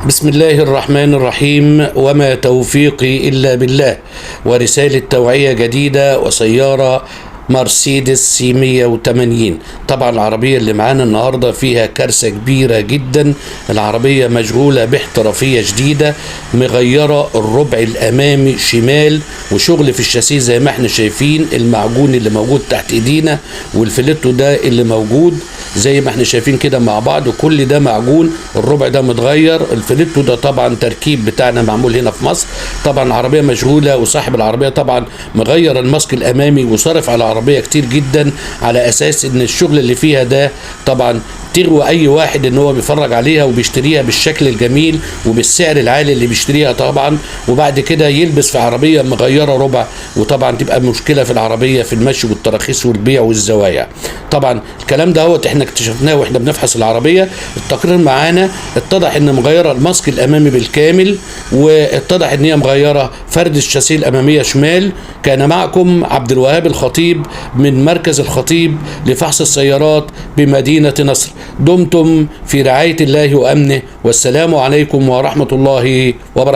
بسم الله الرحمن الرحيم، وما توفيقي إلا بالله. ورسالة توعية جديدة وسيارة مرسيدس سي 180. طبعا العربية اللي معانا النهاردة فيها كارثة كبيرة جدا. العربية مشغولة باحترافية شديدة، مغيرة الربع الأمامي شمال، وشغل في الشاسيه زي ما احنا شايفين. المعجون اللي موجود تحت ايدينا والفليتو ده اللي موجود زي ما احنا شايفين كده مع بعض، وكل ده معجون. الربع ده متغير، الفليتو ده طبعا تركيب بتاعنا معمول هنا في مصر. طبعا العربية مشغولة، وصاحب العربية طبعا مغير الماسك الأمامي وصرف على العربية كتير جدا، على أساس إن الشغل اللي فيها ده طبعا تغوى اي واحد ان هو بيفرج عليها وبيشتريها بالشكل الجميل وبالسعر العالي اللي بيشتريها طبعا، وبعد كده يلبس في عربيه مغيره ربع، وطبعا تبقى مشكله في العربيه في المشي والتراخيص والبيع والزوايا. طبعا الكلام ده احنا اكتشفناه واحنا بنفحص العربيه. التقرير معانا اتضح ان مغيره الماسك الامامي بالكامل، واتضح ان هي مغيره فرد الشاسيه الاماميه شمال. كان معكم عبد الوهاب الخطيب من مركز الخطيب لفحص السيارات بمدينه نصر. دمتم في رعاية الله وأمنه، والسلام عليكم ورحمة الله وبركاته.